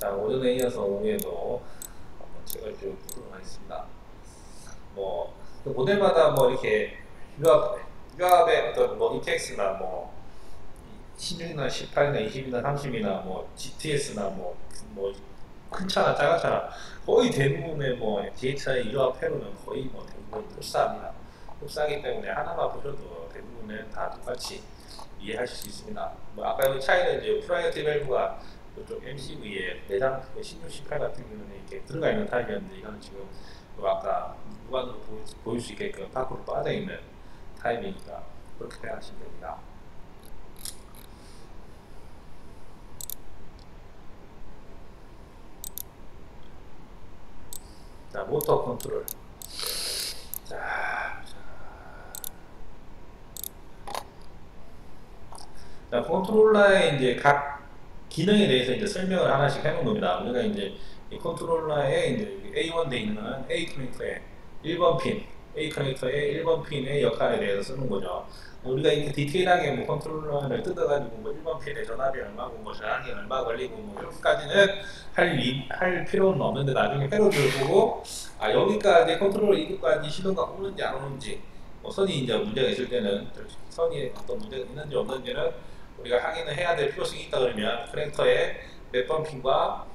자, 오전에 이어서 오후에도 책을 쭉 보도록 하겠습니다. 그 모델마다 이렇게 유압의 어떤 ETX나 16이나 18이나 20이나 30이나 GTS나 큰 차나 작은 차나 거의 대부분의 DHI 유압 회로는 거의 대부분 흡사합니다. 흡사하기 때문에 하나만 보셔도 대부분은 다 똑같이 이해하실 수 있습니다. 아까 여기 차이는 이제 프라이어티 밸브가 이쪽 MCV에 내장 16, 18 같은 경우는 이렇게 들어가 있는 타입이었는데 이거는 지금 아까 무관으로 보일 수 있게끔 밖으로 빠져 있는 타입이니까 그렇게 생각하시면 됩니다. 자, 모터 컨트롤. 자, 컨트롤러의 이제 각 기능에 대해서 이제 설명을 하나씩 해놓은 겁니다. 우리가 이제 이 컨트롤러에 이제 A1 돼 있는 거는 A 커넥터의 1번 핀, A 커넥터의 1번 핀의 역할에 대해서 쓰는 거죠. 우리가 이렇게 디테일하게 컨트롤러를 뜯어가지고 1번 핀의 전압이 얼마고 저항이 얼마 걸리고 이렇게까지는 할 필요는 없는데 나중에 회로들을 보고 여기까지 컨트롤러 이것까지 신호가 오는지 안 오는지 선이 이제 문제가 있을 때는 선이 어떤 문제가 있는지 없는지는 우리가 확인을 해야 될 필요성이 있다 그러면 커넥터의 몇 번 핀과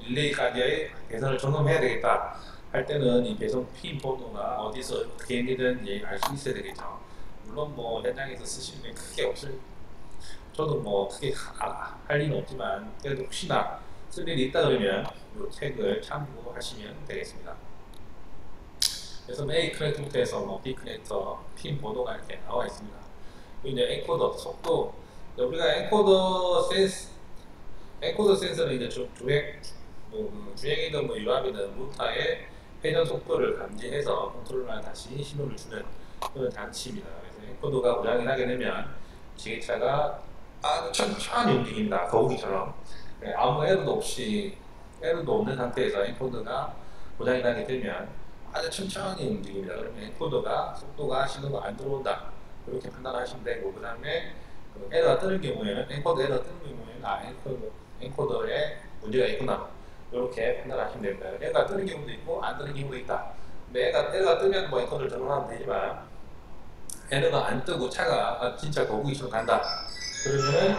릴레이까지의 배선을 점검해야 되겠다 할 때는 이 배선 핀 번호가 어디서 어떻게 있는지 알 수 있어야 되겠죠. 물론 현장에서 쓰시면 크게 없을, 저도 크게 할 일은 없지만 그래도 혹시나 쓸 일이 있다 그러면 이 책을 참고하시면 되겠습니다. 그래서 A 커넥터부터 해서 B 커넥터 핀 번호가 이렇게 나와 있습니다. 이제 엔코더 속도, 우리가 엔코더 센서는 이제 주행이든 유압이든 모터의 회전 속도를 감지해서 컨트롤러에 다시 신호를 주는 그런 장치입니다. 그래서 엔코더가 고장이 나게 되면 지게차가 아주 천천히 움직입니다. 거북이처럼. 아무 에러도 없는 상태에서 엔코더가 고장이 나게 되면 아주 천천히 움직입니다. 그러면 엔코더가 속도가 신호가 안 들어온다. 이렇게 판단하시면 되고, 그 다음에 에러가 뜨는 경우에는 엔코더 에러가 뜨는 경우에는 엔코더에 문제가 있구나 이렇게 판단하시면 됩니다. 에러가 뜨는 경우도 있고 안 뜨는 경우도 있다. 근데 에러가 뜨면 엔코더를 점검하면 되지만 에러가 안 뜨고 차가 진짜 거북이처럼 간다 그러면은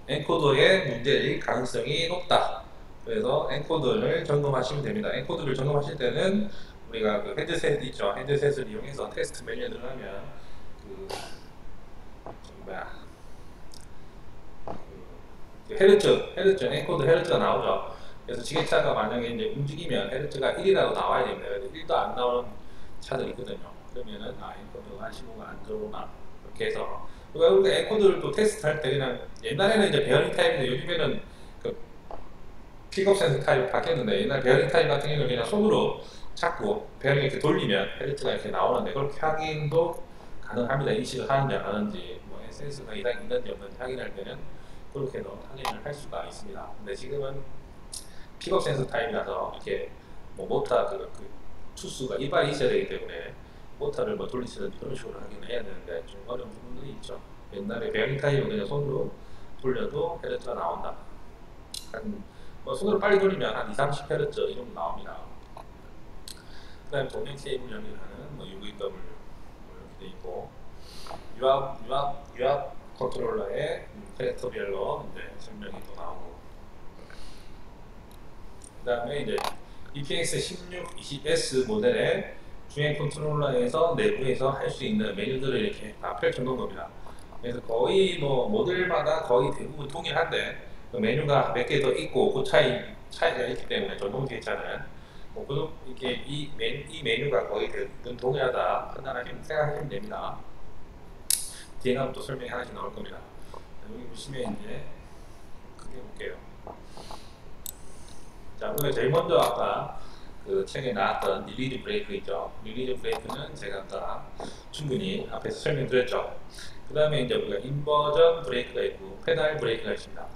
엔코더의 문제일 가능성이 높다. 그래서 엔코더를 점검하시면 됩니다. 엔코더를 점검하실 때는 우리가 헤드셋 있죠. 헤드셋을 이용해서 테스트 메뉴에 들어가면 헤르츠, 엔코더 헤르츠가 나오죠. 그래서 지게차가 만약에 이제 움직이면 헤르츠가 1이라도 나와야 됩니다. 1도 안 나오는 차들이 있거든요. 그러면은 엔코더가 신호가 안 들어오나 이렇게 해서 우리가 엔코더를 또 테스트할 때 그냥 옛날에는 이제 베어링 타입인데 요즘에는 픽업 센서 타입이 바뀌었는데 옛날 베어링 타입 같은 경우는 그냥 손으로 잡고 베어링 이렇게 돌리면 헤르츠가 이렇게 나오는데 그렇게 확인도 가능합니다. 인식을 하는지 안 하는지 센서가 이상이 있는지 없는지 확인할 때는 그렇게도 확인을 할 수가 있습니다. 근데 지금은 픽업 센서 타입이라서 이렇게 모터 투수가 이발이 있어야 되기 때문에 모터를 돌리시든지 그런 식으로 확인을 해야 되는데 좀 어려운 부분들이 있죠. 옛날에 베어링 타입은 그냥 손으로 돌려도 헤르츠가 나온다. 손으로 빨리 돌리면 한 2, 30Hz 이 정도 나옵니다. 그 다음에 동행 케이블 연결하는 UVW 이렇게 돼 있고 유압 컨트롤러의 캐릭터별로 이제 설명이 또 나오고 그 다음에 이제 EPX 1620S 모델의 주행 컨트롤러에서 내부에서 할 수 있는 메뉴들을 이렇게 다 펼쳐놓은 겁니다. 그래서 거의 모델마다 거의 대부분 동일한데 메뉴가 몇 개 더 있고 그 차이가 있기 때문에 전동 기차는 이렇게 이 메뉴가 거의 대부분 동일하다 생각하시면 됩니다. 뒤에 가면 또 설명이 하나씩 나올 겁니다. 여기 보시면 이제 크게 볼게요. 자, 우리가 제일 먼저 아까 책에 나왔던 릴리즈 브레이크 있죠. 릴리즈 브레이크는 제가 아까 충분히 앞에서 설명드렸죠. 그 다음에 이제 우리가 인버전 브레이크가 있고 페달 브레이크가 있습니다.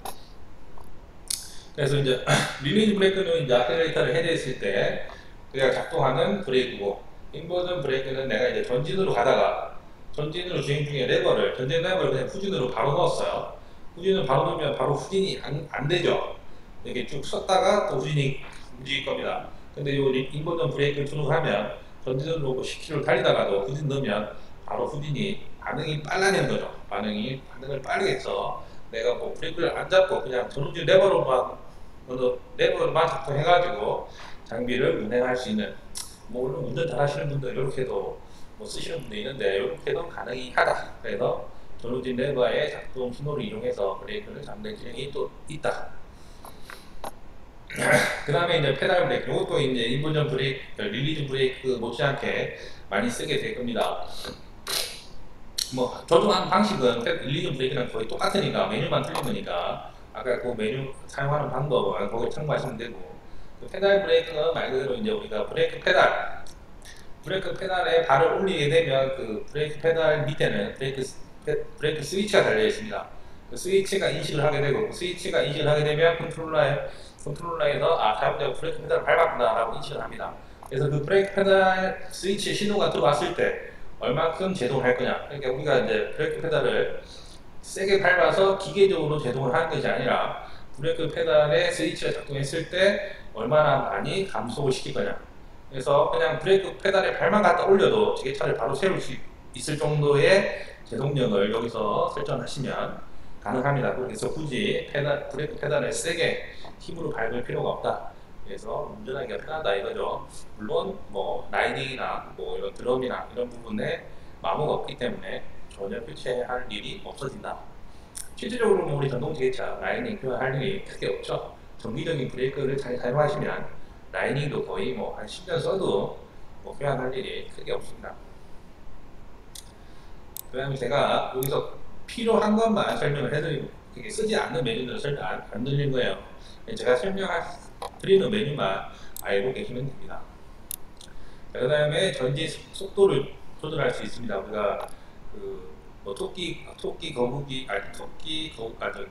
그래서 이제 릴리즈 브레이크는 이제 아셀레이터를 헤드했을 때 그가 작동하는 브레이크고, 인버전 브레이크는 내가 이제 전진으로 가다가 전진으로 주행 중에 전진 레버를 그냥 후진으로 바로 넣었어요. 후진은 바로 넣으면 바로 후진이 안 되죠. 이렇게 쭉 썼다가 또 후진이 움직일 겁니다. 근데 요 인버전 브레이크를 투입하면 전진으로 10km 달리다가도 후진 넣으면 바로 후진이 반응이 빨라지는 거죠. 반응을 빠르게 해서 내가 뭐 브레이크를 안 잡고 그냥 전후진 레버로만 작동해가지고 장비를 운행할 수 있는, 뭐 물론 운전 잘하시는 분들 이렇게도 뭐 쓰시는 분도 있는데 이렇게도 가능하다. 그래서 전후진 레버의 작동 신호를 이용해서 브레이크를 잡는 기능이 또 있다. 그 다음에 이제 페달 브레이크, 이것도 이제 인버전 브레이크, 릴리즈 브레이크 못지않게 많이 쓰게 될 겁니다. 뭐 조종하는 방식은 릴리즈 브레이크랑 거의 똑같으니까 메뉴만 틀린 거니까 아까 그 메뉴 사용하는 방법은 거기 참고하시면 되고, 그 페달 브레이크는 말 그대로 이제 우리가 브레이크 페달에 발을 올리게 되면 그 브레이크 페달 밑에는 브레이크 스위치가 달려 있습니다. 그 스위치가 인식을 하게 되고, 그 스위치가 인식을 하게 되면 컨트롤러에서 사용자가 브레이크 페달을 밟았구나 라고 인식을 합니다. 그래서 그 브레이크 페달 스위치 신호가 들어왔을 때 얼만큼 제동을 할 거냐. 그러니까 우리가 이제 브레이크 페달을 세게 밟아서 기계적으로 제동을 하는 것이 아니라 브레이크 페달의 스위치가 작동했을 때 얼마나 많이 감속을 시킬 거냐. 그래서 그냥 브레이크 페달에 발만 갖다 올려도 지게차를 바로 세울 수 있을 정도의 제동력을 여기서 설정하시면 가능합니다. 그래서 굳이 브레이크 페달을 세게 힘으로 밟을 필요가 없다. 그래서 운전하기가 편하다 이거죠. 물론 뭐 라이딩이나 뭐 이런 드럼이나 이런 부분에 마모가 없기 때문에 전혀 교체할 일이 없어진다. 실질적으로 뭐 우리 전동지게차 라이닝 교환할 일이 크게 없죠. 정기적인 브레이크를 잘 사용하시면 라이닝도 거의 뭐 한 10년 써도 뭐 교환할 일이 크게 없습니다. 그 다음에 제가 여기서 필요한 것만 설명을 해드리고, 그게 쓰지 않는 메뉴들은 설명 안 드리는 거예요. 제가 설명드리는 메뉴만 알고 계시면 됩니다. 그 다음에 전진 속도를 조절할 수 있습니다. 우리가 뭐 토끼, 거북이,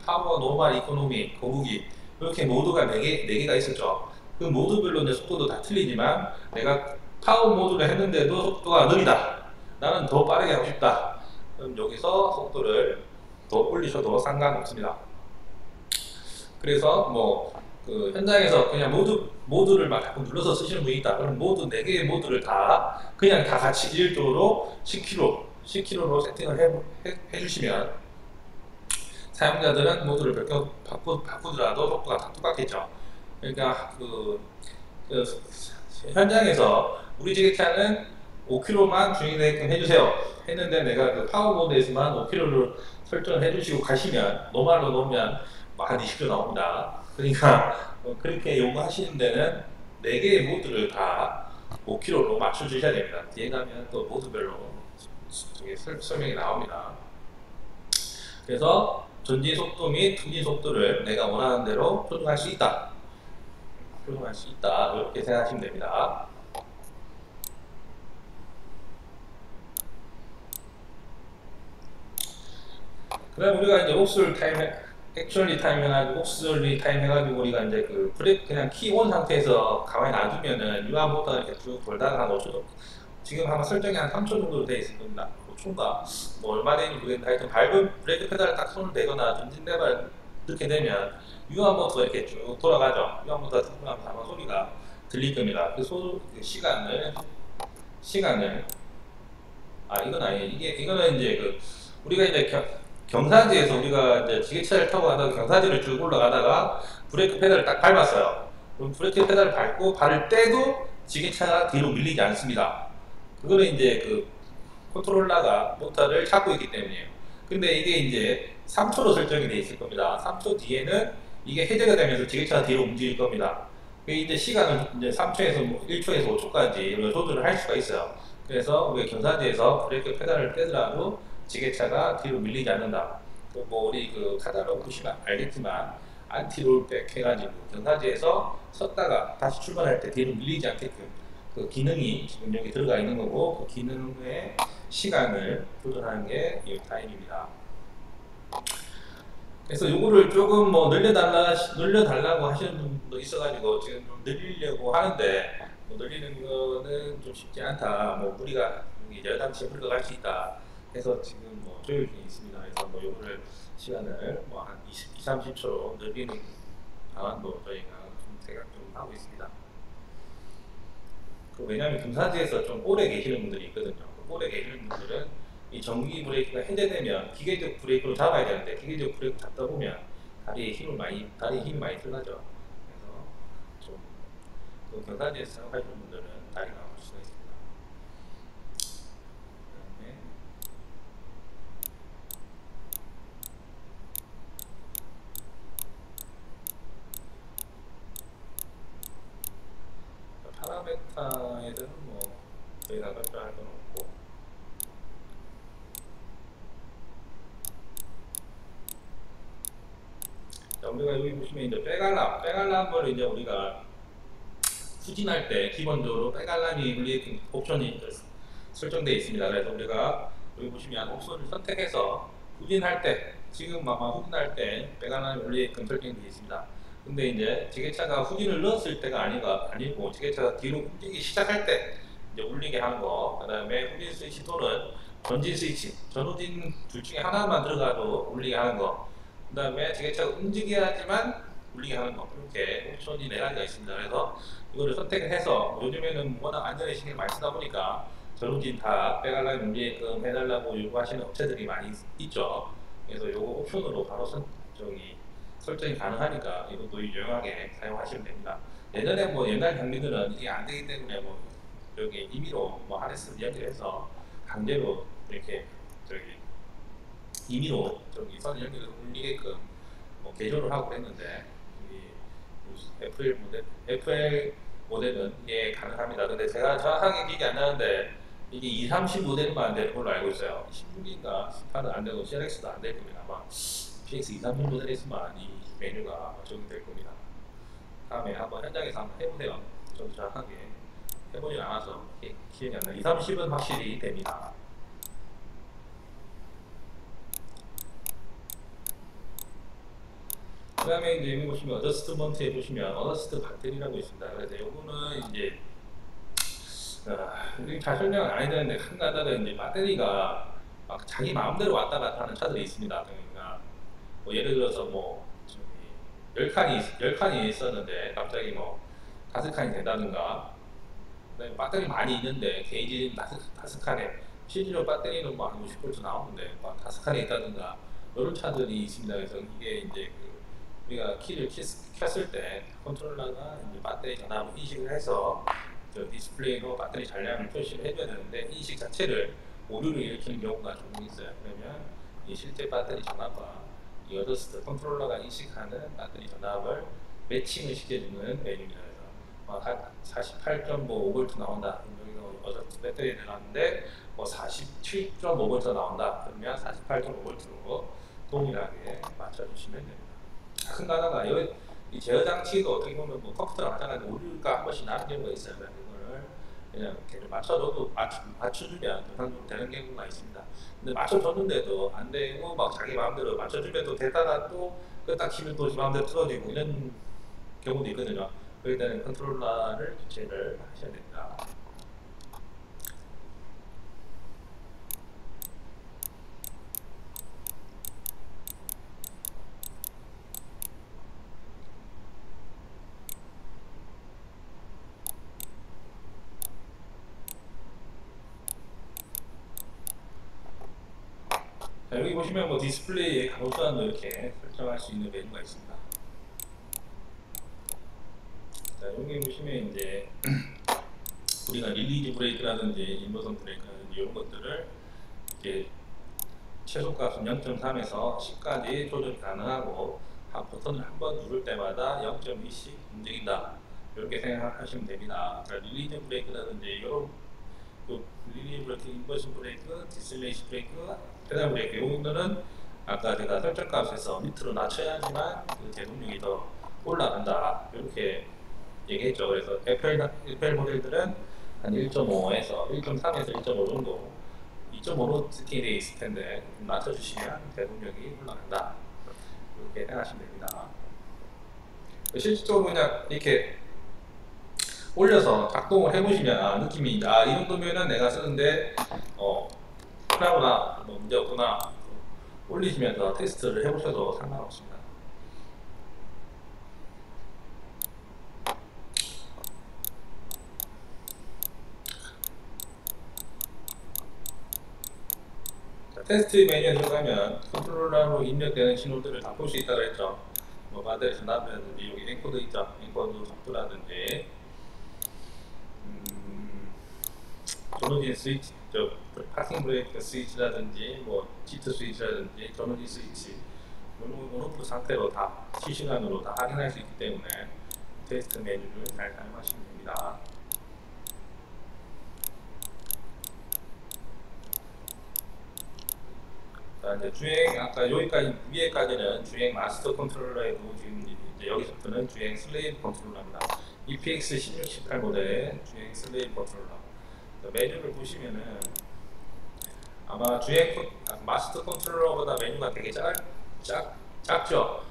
파워, 노멀, 이코노미, 거북이 이렇게 모드가 4개가 있었죠. 그 모드별로 이제 속도도 다 틀리지만 내가 파워 모드를 했는데도 속도가 느리다. 나는 더 빠르게 하고 싶다. 그럼 여기서 속도를 더 올리셔도 상관없습니다. 그래서 뭐 그 현장에서 그냥 모드를 막 자꾸 눌러서 쓰시는 분이 있다. 그럼 모두 4개의 모드를 그냥 다 같이 일조로 10km로 세팅을 해주시면 사용자들은 모드를 바꾸더라도 속도가 다 똑같겠죠. 그러니까 현장에서 우리 지게차는 5km만 주행되게끔 해주세요 했는데 내가 그 파워 모드에서만 5km를 설정을 해주시고 가시면 노말로 놓으면 한 20km 나옵니다. 그러니까 그렇게 요구하시는 데는 4개의 모드를 다 5km로 맞춰주셔야 됩니다. 뒤에 가면 또 모드별로 설명이 나옵니다. 그래서 전진 속도 및 후진 속도를 내가 원하는 대로 조정할 수 있다. 이렇게 생각하시면 됩니다. 그 다음에 우리가 이제 액츄얼리 타임 해가지고 옵슬리 타임 해가지고 우리가 이제 그 브레이크 그냥 키 온 상태에서 가만히 놔두면은 유압보다 이렇게 쭉 돌다가 한 5초 정도, 지금 아마 설정이 한 3초 정도로 되어 있을 겁니다. 5초인가 뭐 얼마 되는지 모르겠는데 하여튼 밟은 브레이크 페달을 딱 손을 대거나 전진 레버를 넣게 되면 유압 모터가 이렇게 쭉 돌아가죠. 유압 모터가 쭉 돌아가면 아마 소리가 들릴 겁니다. 그 시간을 이건 아니에요. 이거는 이제 우리가 이제 경사지에서 우리가 이제 지게차를 타고 가다가 경사지를 쭉 올라가다가 브레이크 페달을 딱 밟았어요. 그럼 브레이크 페달을 밟고 발을 떼도 지게차가 뒤로 밀리지 않습니다. 그거는 이제 컨트롤러가 모터를 잡고 있기 때문이에요. 근데 이게 이제 3초로 설정이 되어 있을 겁니다. 3초 뒤에는 이게 해제가 되면서 지게차가 뒤로 움직일 겁니다. 이제 시간은 이제 3초에서 1초에서 5초까지 조절을 할 수가 있어요. 그래서 우리가 경사지에서 브레이크 페달을 떼더라도 지게차가 뒤로 밀리지 않는다. 뭐 우리 카달로그 보시면 알겠지만 안티롤백 해가지고 경사지에서 섰다가 다시 출발할 때 뒤로 밀리지 않게끔 그 기능이 지금 여기 들어가 있는 거고, 그 기능의 시간을 조절하는 게 이 타임입니다. 그래서 요거를 조금 뭐 늘려달라고 하시는 분도 있어가지고 지금 좀 늘리려고 하는데, 뭐 늘리는 거는 좀 쉽지 않다. 뭐 우리가 열당치에 흘러갈 수 있다. 해서 지금 뭐 조율 중에 있습니다. 그래서 뭐 요거를 시간을 뭐 한 20, 30초 늘리는 방안도 저희가 좀 생각 좀 하고 있습니다. 왜냐하면 금산지에서 좀 오래 계시는 분들이 있거든요. 오래 계시는 분들은 이 전기 브레이크가 해제되면 기계적 브레이크로 잡아야 되는데 기계적 브레이크 잡다 보면 다리에 힘이 많이 들어가죠. 그래서 좀 금산지에서 사용하시는 분들은 다리가 아플 수가 있습니다. 그다음에 파라메타에 대해서는 뭐 저희가 발표할 건 없고, 자, 우리가 여기 보시면 이제 빼갈람을 이제 우리가 후진할 때 기본적으로 빼갈람이 우리 옵션이 설정되어 있습니다. 그래서 우리가 여기 보시면 옵션을 선택해서 후진할 때, 지금 아마 후진할 때 빼갈람이 울리게끔 설정되어 있습니다. 근데 이제 지게차가 후진을 넣었을 때가 아니고 지게차가 뒤로 움직이기 시작할 때 이제 울리게 하는 거, 그 다음에 후진 스위치 또는 전진 스위치, 전후진 둘 중에 하나만 들어가도 울리게 하는 거, 그 다음에 지게차가 움직여야지만 울리게 하는 거, 이렇게 옵션이 4가지가 있습니다. 그래서 이거를 선택을 해서, 요즘에는 워낙 안전에 신경 많이 쓰다 보니까 전후진 다 빼갈람 울리게끔 해달라고 요구하시는 업체들이 많이 있죠. 그래서 이거 옵션으로 바로 설정이 가능하니까 이것도 유용하게 사용하시면 됩니다. 예전에 뭐 옛날 장비들은 이게 안 되기 때문에 뭐 여기 임의로 뭐 RS 연결해서 강제로 이렇게 임의로 선 연결해서 울리게끔 뭐 개조를 하고 했는데, FL 모델은 이게 가능합니다. 근데 제가 정확하게 기억이 안 나는데 이게 2, 30 모델만 안 되는 걸로 알고 있어요. 16인가 18은 안 되고 CLX도 안 될 겁니다. 아마 PX 2, 30 모델에서만 이 메뉴가 적용될 겁니다. 다음에 한번 현장에서 한번 해보세요. 저도 정확하게 해보진 않아서 기억이 안 나요. 2, 30은 확실히 됩니다. 그 다음에 이제 여기 보시면 어저스트먼트에 보시면 어저스트 배터리라고 있습니다. 그래서 요거는 이제 우리 잘 설명을 안 해야 되는데, 한 가다가 이제 배터리가 막 자기 마음대로 왔다 갔다 하는 차들이 있습니다. 그러니까 뭐 예를 들어서 뭐 10칸이 있었는데 갑자기 뭐 5칸이 된다든가, 그다음에 배터리 많이 있는데 게이지 5칸에 실제로 배터리는 뭐 한 50V 나오는데 막 5칸에 있다든가, 이런 차들이 있습니다. 그래서 이게 이제 우리가 키를 켰을 때 컨트롤러가 이제 배터리 전압을 인식을 해서 디스플레이로 배터리 잔량을 표시를 해줘야 되는데, 인식 자체를 오류를 일으키는 경우가 종종 있어요. 그러면 이 실제 배터리 전압과 이 어저스트 컨트롤러가 인식하는 배터리 전압을 매칭을 시켜주는 메뉴입니다. 그래서 한 48.5V 나온다. 여기가 어저스트 배터리 들어갔는데 뭐 47.5V 나온다. 그러면 48.5V로 동일하게 맞춰주시면 됩니다. 큰 가다가 이 제어 장치도 어떻게 보면 뭐 컴퓨터랑 마찬가지로 오류가 한 번씩 나는 경우가 있어요. 그래서 이거를 그냥 이렇게 맞춰줘도 맞춰주면 정상적으로 되는 경우가 있습니다. 근데 맞춰줬는데도 안 되고 막 자기 마음대로 맞춰주면도 되다가 또 끄딱 키면 또 지 마음대로 틀어지고 이런 경우도 있거든요. 그럴 때는 컨트롤러를 교체를 하셔야 됩니다. 자, 여기 보시면 뭐 디스플레이에 가로수단도 이렇게 설정할 수 있는 메뉴가 있습니다. 자, 여기 보시면 이제 우리가 릴리즈 브레이크라든지 인버전 브레이크라든지 이런 것들을 이렇게 최소값은 0.3에서 10까지 조절이 가능하고, 한 버튼을 한 번 누를 때마다 0.2씩 움직인다. 이렇게 생각하시면 됩니다. 그러니까 릴리즈 브레이크라든지 이런 릴리즈 브레이크, 인버전 브레이크, 디셀레이션 브레이크, 페달 브레이크, 이거는 아까 제가 설정값에서 밑으로 낮춰야지만 그 제동력이 더 올라간다. 이렇게 얘기했죠. 그래서 FL 모델들은 한 1.5에서 1.3에서 1.5 정도, 2.5로 세팅이 되어 있을 텐데 낮춰주시면 제동력이 올라간다. 이렇게 생각하시면 됩니다. 실질적으로 그냥 이렇게 올려서 작동을 해보시면 느낌이 이 정도면은 내가 쓰는데 편하구나, 뭐 문제 없구나, 올리시면서 테스트를 해보셔도 상관없습니다. 자, 테스트 메뉴에 들어가면 컨트롤러로 입력되는 신호들을 다 볼 수 있다고 했죠. 뭐 바델 전압이라든지 여기 엔코더 있죠. 엔코더 속도라든지 전원진 스위치, 파킹 브레이크 스위치라든지 뭐 지트 스위치라든지 전원진 스위치 온오프 상태로 다 실시간으로 다 확인할 수 있기 때문에 테스트 메뉴를 잘 사용하시면 됩니다. 자, 이제 주행 아까 여기까지 위에까지는 주행 마스터 컨트롤러이고 지금 이제 여기서부터는 주행 슬레이브 컨트롤러입니다. EPX 16, 18 모델의 주행 슬레이브 컨트롤러. 자, 메뉴를 보시면은 아마 주행 마스터 컨트롤러보다 메뉴가 되게 작죠.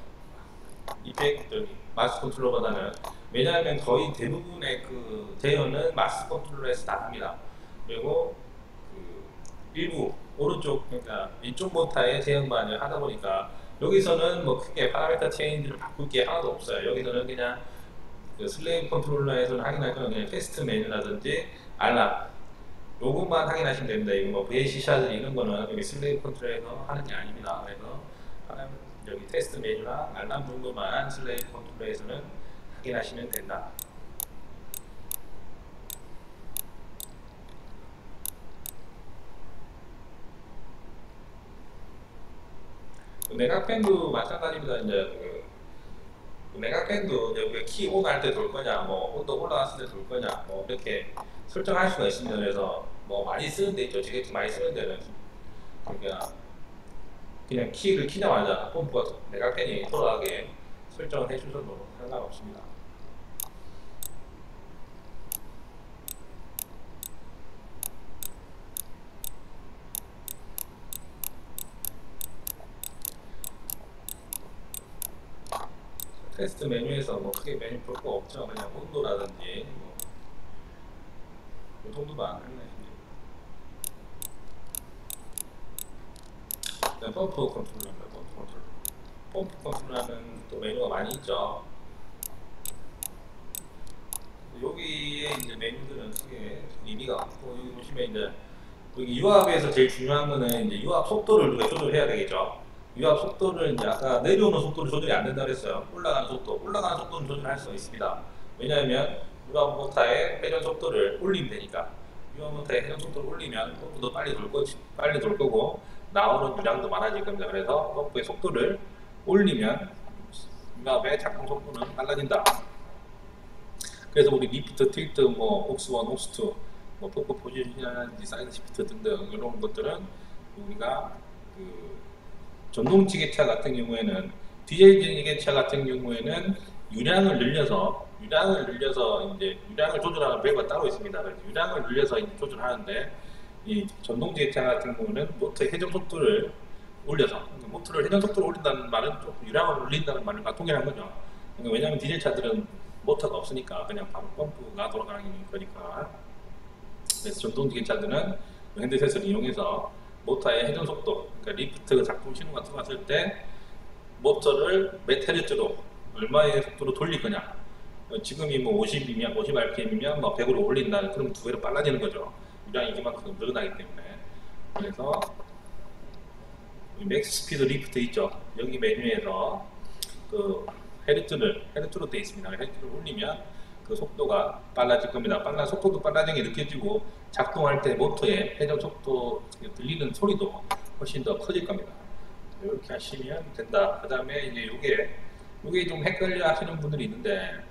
EPX 마스터 컨트롤러보다는. 왜냐하면 거의 대부분의 그 제어는 마스터 컨트롤러에서 다 합니다. 그리고 그 일부 오른쪽 그러니까 왼쪽 모타의 제어만을 하다 보니까 여기서는 뭐 크게 파라미터 체인지를 바꿀 게 하나도 없어요. 여기서는 그냥 그 슬레이브 컨트롤러에서는 확인할 거는 그냥 테스트 메뉴라든지 알람 요것만 확인하시면 됩니다. 이거 뭐 VAC 샷 이런 거는 여기 슬레이브 컨트롤러에서 하는 게 아닙니다. 그래서 여기 테스트 메뉴나 알람 정도만 슬레이브 컨트롤러에서는 확인하시면 된다. 메가펜도 마찬가지입니다. 이제 메가펜도 이제 우리가 키 온 할 때 돌 거냐, 뭐 온도 올라갔을 때 돌 거냐, 뭐 이렇게 설정할 수가 있습니다. 그래서 뭐 많이 쓰는 데 있죠. 지금 많이 쓰는 데는 그러니까 그냥 키를 키자마자 펌프가 메가펜이 돌아가게 설정을 해주셔도 상관없습니다. 테스트 메뉴에서 뭐 크게 메뉴 볼 거 없죠. 그냥 온도라든지 뭐 이 정도만 확인하시면 됩니다. 펌프 컨트롤러입니다. 펌프 컨트롤러. 펌프 컨트롤러는 또 메뉴가 많이 있죠. 여기에 이제 메뉴들은 크게 의미가 없고 여기 보시면 이제 여기 유압에서 제일 중요한 거는 이제 유압 속도를 우리가 조절해야 되겠죠. 유압 속도를 이제 아까 내려오는 속도를 조절이 안 된다 그랬어요. 올라가는 속도는 조절할 수가 있습니다. 왜냐하면 유압 모터의 회전 속도를 올리면 되니까. 유압 모터의 회전 속도를 올리면 펌프도 빨리 돌 거고 나오는 유량도 많아질 겁니다. 그래서 펌프의 속도를 올리면 유압의 작동 속도는 빨라진다. 그래서 우리 리프트, 틸트, 뭐 옥스1, 옥스2, 뭐 펌프 포지션이라든지 사이드 시프트 등등 이런 것들은 우리가 그 전동 지게차 같은 경우에는 디젤 지게차 같은 경우에는 유량을 늘려서 이제 유량을 조절하는 밸브가 따로 있습니다. 그래서 유량을 늘려서 이제 조절하는데 이 전동 지게차 같은 경우는 모터의 회전 속도를 올려서 모터를 회전 속도를 올린다는 말은 좀 유량을 올린다는 말과 동일한 거죠. 그러니까 왜냐하면 디젤 차들은 모터가 없으니까 그냥 바로 펌프가 돌아가는 거니까. 그래서 전동 지게차들은 핸드셋을 이용해서 모터의 회전 속도, 그러니까 리프트 작동 신호가 들어왔을 때 모터를 몇 헤르츠로 얼마의 속도로 돌릴 거냐. 지금이 뭐 50이면 50 rpm이면 뭐 100으로 올린다. 그러면 두 배로 빨라지는 거죠. 유량이 이만큼 늘어나기 때문에. 그래서 맥스 스피드 리프트 있죠. 여기 메뉴에서 그 헤르츠로 되어 있습니다. 헤르츠를 올리면 그 속도가 빨라질 겁니다. 속도도 빨라진 게 느껴지고 작동할 때 모터의 회전 속도 들리는 소리도 훨씬 더 커질 겁니다. 이렇게 하시면 된다. 그 다음에 이제 요게 좀 헷갈려 하시는 분들이 있는데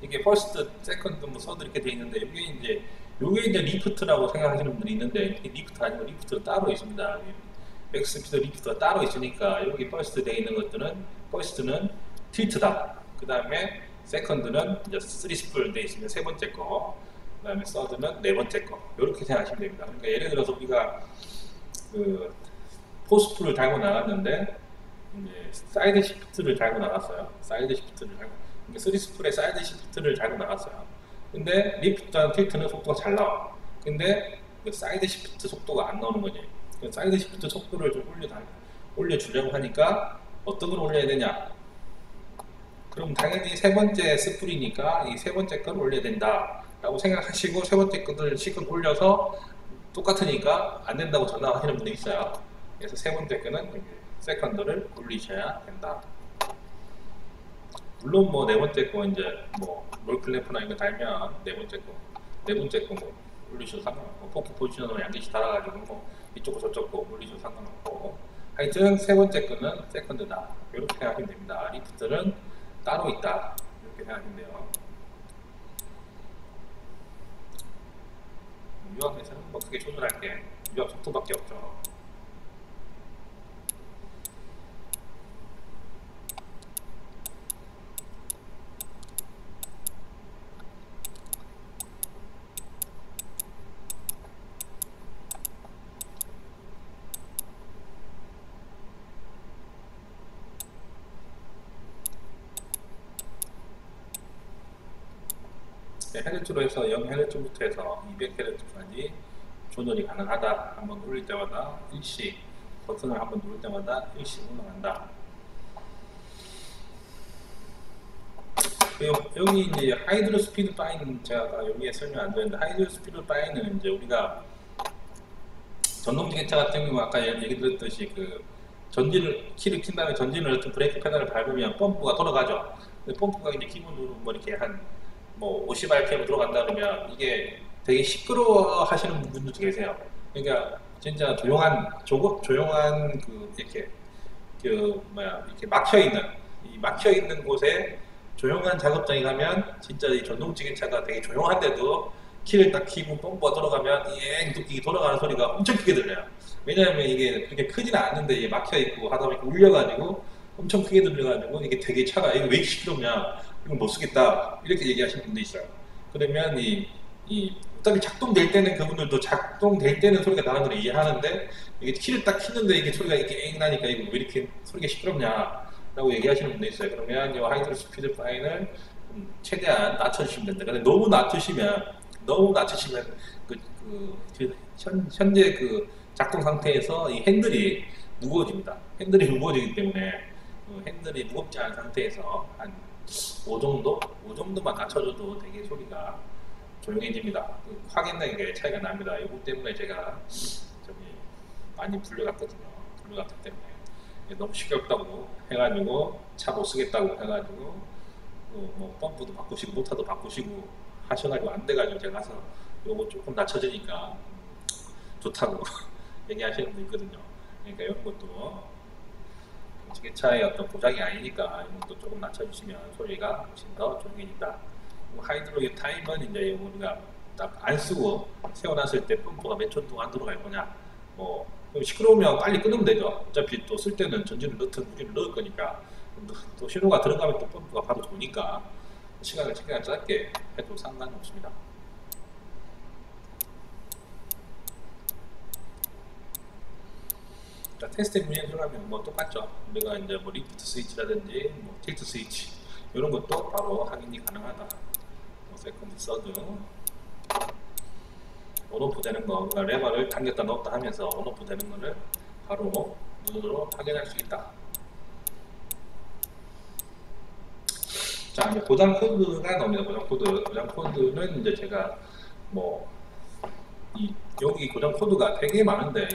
이게 퍼스트, 세컨드, 뭐 서드 이렇게 돼 있는데 요게 이제 리프트라고 생각하시는 분들이 있는데 이게 리프트 아니고 리프트가 따로 있습니다. 맥스 스피드 리프트가 따로 있으니까 여기 퍼스트 돼 있는 것들은 퍼스트는 틸트다. 그 다음에 세컨드는 이제 3스풀 돼 있으면 세 번째 거, 그 다음에 서드는 네 번째 거. 이렇게 생각하시면 됩니다. 그러니까 예를 들어서 우리가 그 포스풀을 달고 나갔는데 이제 사이드 시프트를 달고 나갔어요. 그러니까 3스풀에 사이드 시프트를 달고 나갔어요. 근데 리프트랑 틸트는 속도가 잘 나와. 근데 그 사이드 시프트 속도가 안 나오는 거지. 사이드 시프트 속도를 좀 올려주려고 하니까 어떤 걸 올려야 되냐? 그럼 당연히 세 번째 스프리니까 이 세 번째 걸 올려야 된다 라고 생각하시고 세 번째 것을 실컷 올려서 똑같으니까 안 된다고 전화하시는 분이 있어요. 그래서 세 번째 거는 세컨드를 올리셔야 된다. 물론 뭐 네 번째 거 이제 뭐 롤클래프나 이거 달면 네 번째 거 뭐 올리셔도 상관없고 포크 포지션으로 양기시 달아가지고 뭐 이쪽 거 저쪽 거 올리셔도 상관없고 하여튼 세 번째 거는 세컨드다 이렇게 생각하시면 됩니다. 리프트는 따로 있다 이렇게 생각하시면 돼요. 유학에서는 뭐 크게 조절할 게 유학 속도밖에 없죠. 헤르츠로 해서 0헤르츠부터 해서 200헤르츠까지 조절이 가능하다. 한번 누를 때마다 일시 버튼을 한번 누를 때마다 일시 운영한다. 여기 이제 하이드로 스피드 바이는 제가 여기에 설명 안 드렸는데 하이드로 스피드 바이는 이제 우리가 전동기계차 같은 경우 아까 얘기 드렸듯이 그 전진을 키를 킨 다음에 전진을 어떤 브레이크 페달을 밟으면 펌프가 돌아가죠. 근데 펌프가 이제 기본으로 뭐 이렇게 한 뭐 50rpm 들어간다 그러면 이게 되게 시끄러워 하시는 분들도 계세요. 그러니까 진짜 조용한 그 이렇게 이렇게 막혀 있는 곳에 조용한 작업장에 가면 진짜 이 전동지게차가 되게 조용한데도 키를 딱 키고 펌프가 돌아가면 이게 돌아가는 소리가 엄청 크게 들려요. 왜냐하면 이게 그렇게 크지는 않는데 이게 막혀 있고 하다 보니까 울려가지고 엄청 크게 들려가지고 이게 되게 차가 이거 왜 이렇게 시끄럽냐, 이건 못 쓰겠다 이렇게 얘기하시는 분도 있어요. 그러면 어차피 작동될 때는 그분들도 작동될 때는 소리가 나는 걸 이해하는데 이게 키를 딱 키는데 이게 소리가 이렇게 나니까 이거 왜 이렇게 소리가 시끄럽냐 라고 얘기하시는 분도 있어요. 그러면 이 하이드로 스피드 파인을 최대한 낮춰주시면 된다. 근데 너무 낮추시면 현재 그 작동 상태에서 이 핸들이 무거워집니다. 핸들이 무거워지기 때문에 핸들이 무겁지 않은 상태에서 한 5 정도만 낮춰줘도 되게 소리가 조용해집니다. 확연하게 차이가 납니다. 이거 때문에 제가 많이 불려갔거든요. 불려갔기 때문에 너무 시끄럽다고 해가지고 차 못 쓰겠다고 해가지고 뭐 펌프도 바꾸시고 모터도 바꾸시고 하셔가지고 안 돼가지고 제가 가서 요거 조금 낮춰지니까 좋다고 얘기하시는 분 있거든요. 그러니까 이런 것도 지게차의 어떤 고장이 아니니까 이런 것도 조금 낮춰주시면 소리가 훨씬 더 조용해진다. 하이드로의 타임은 이제 우리가 딱 안 쓰고 세워놨을 때 펌프가 몇 초 동안 들어갈 거냐, 뭐 시끄러우면 빨리 끊으면 되죠. 어차피 또 쓸 때는 전지를 넣든 무기를 넣을 거니까 또 신호가 들어가면 또 펌프가 바로 도니까 시간을 최대한 짧게 해도 상관이 없습니다. 자, 테스트 문제 들어가면 뭐 똑같죠. 우리가 이제 뭐 리프트 스위치라든지 뭐 틸트 스위치 이런 것도 바로 확인이 가능하다. 뭐 세컨드, 서드 온오프 되는 거, 우리가 레버를 당겼다 넣었다 하면서 온오프 되는 거를 바로 눈으로 확인할 수 있다. 자, 이제 고장 코드가 나옵니다. 고장 코드는 이제 제가 뭐 여기 고장 코드가 되게 많은데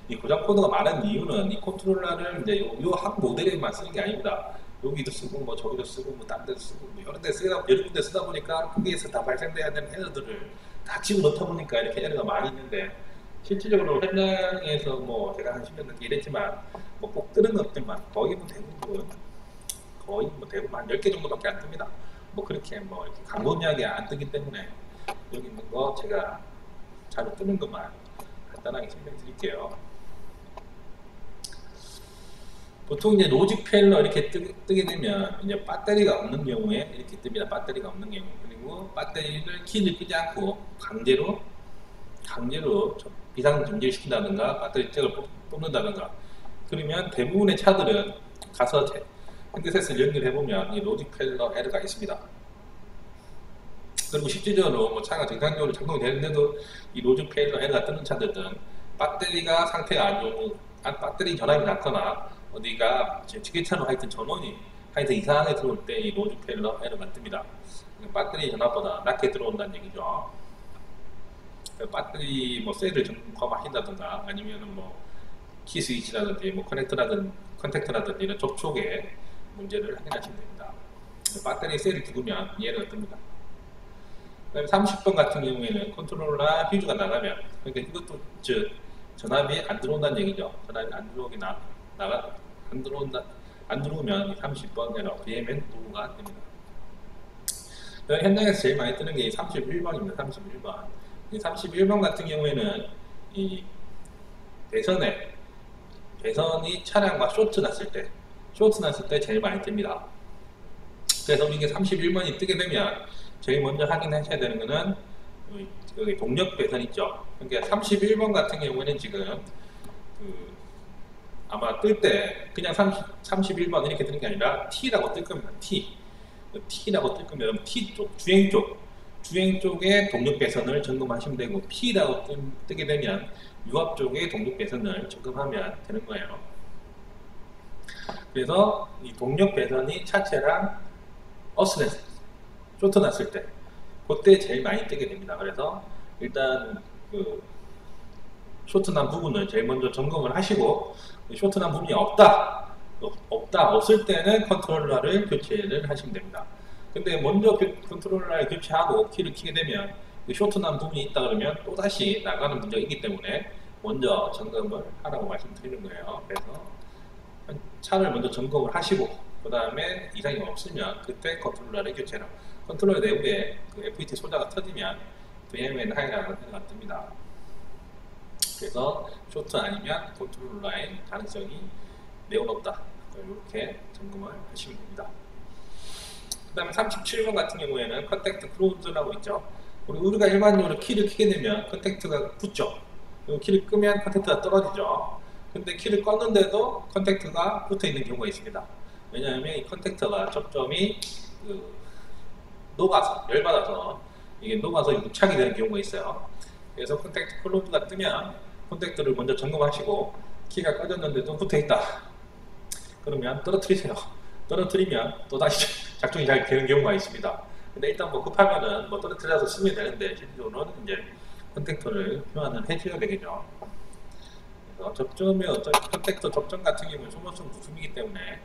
이 고장 코드가 많은 이유는 이 컨트롤러를 이제 요 한 모델에만 쓰는 게 아닙니다. 여기도 쓰고 뭐 저기도 쓰고 뭐 딴 데도 쓰고 뭐 여러 군데 쓰다 보니까 거기에서 다 발생돼야 되는 에러들을 다 집어넣다 보니까 이렇게 에러가 많이 있는데, 실질적으로 현장에서 뭐 제가 한 10년 넘게 일했지만 뭐 꼭 뜨는 것들만 거의 뭐 대부분 한 10개 정도밖에 안 뜹니다. 뭐 그렇게 뭐 이렇게 광범위하게 안 뜨기 때문에 여기 있는 거 제가 잘 뜨는 것만 간단하게 설명드릴게요. 보통 이제 로직 페일러 이렇게 뜨게 되면 이제 배터리가 없는 경우에 이렇게 뜹니다. 배터리가 없는 경우. 그리고 배터리를 키를 끄지 않고 강제로 비상 정지를 시킨다든가 배터리 잭을 뽑는다든가, 그러면 대부분의 차들은 가서 핸드셋을 연결해 보면 이 로직 페일러 에러가 있습니다. 그리고 실질적으로 뭐 차가 정상적으로 작동이 되는데도 이 로직 페일러 에러가 뜨는 차들은 배터리가 상태가 안 좋은, 배터리 전압이 낮거나 어디가 지게차로 하여튼 전원이 하여튼 이상하게 들어올 때 이 로즈 페일러 에러가 뜹니다. 배터리 전압보다 낮게 들어온다는 얘기죠. 배터리 뭐 셀을 점검하신다든가 아니면은 뭐 키 스위치라든지 뭐 컨택터라든지 이런 접촉에 문제를 확인하시면 됩니다. 배터리 셀이 죽으면 이 에러가 뜹니다. 그다음에 30번 같은 경우에는 컨트롤러 퓨즈가 나가면, 그러니까 이것도 전압이 안 들어온다는 얘기죠. 전압이 안 들어오게 안 들어오면 30번 에러, VMN 노가 됩니다. 현장에서 제일 많이 뜨는 게 31번입니다. 31번. 이 31번 같은 경우에는 이 배선이 차량과 쇼트 났을 때 제일 많이 뜹니다. 그래서 이게 31번이 뜨게 되면 제일 먼저 확인하셔야 되는 거는 여기 동력 배선 있죠. 그러니까 31번 같은 경우에는 지금 아마 뜰 때 그냥 31번 이렇게 뜨는 게 아니라 T라고 뜰 겁니다. T라고 뜰 거면 T쪽, 주행 쪽에 동력 배선을 점검하시면 되고, P라고 뜨게 되면 유압 쪽에 동력 배선을 점검하면 되는 거예요. 그래서 이 동력 배선이 차체랑 쇼트 났을 때 그때 제일 많이 뜨게 됩니다. 그래서 일단 쇼트 난 부분을 제일 먼저 점검을 하시고, 쇼트 난 부분이 없을 때는 컨트롤러를 교체를 하시면 됩니다. 근데 먼저 컨트롤러를 교체하고 키를 키게 되면 쇼트 난 부분이 있다 그러면 또다시 나가는 문제가 있기 때문에 먼저 점검을 하라고 말씀드리는 거예요. 그래서 차를 먼저 점검을 하시고 그 다음에 이상이 없으면 그때 컨트롤러를 교체를, 컨트롤러 내부에 FET 소자가 터지면 VMN 하이라는 해가 뜹니다. 그래서 쇼트 아니면 컨트롤러의 가능성이 매우 높다. 이렇게 점검을 하시면 됩니다. 그 다음에 37번 같은 경우에는 컨택트 클로즈라고 있죠. 우리가 일반적으로 키를 키게 되면 컨택트가 붙죠. 그리고 키를 끄면 컨택트가 떨어지죠. 근데 키를 껐는데도 컨택트가 붙어 있는 경우가 있습니다. 왜냐하면 이 컨택터가 접점이 녹아서, 열받아서 이게 녹아서 유착이 되는 경우가 있어요. 그래서 컨택트 클로즈가 뜨면 컨택터를 먼저 점검하시고 키가 꺼졌는데도 붙어 있다 그러면 떨어뜨리세요. 떨어뜨리면 또다시 작동이 잘 되는 경우가 있습니다. 근데 일단 뭐 급하면은 뭐 떨어뜨려서 쓰면 되는데 실질적으로는 이제 컨택터를 교환을 해줘야 되겠죠. 그래서 접점의 어떤 컨택터 접점 같은 경우는 소모성 부품이기 때문에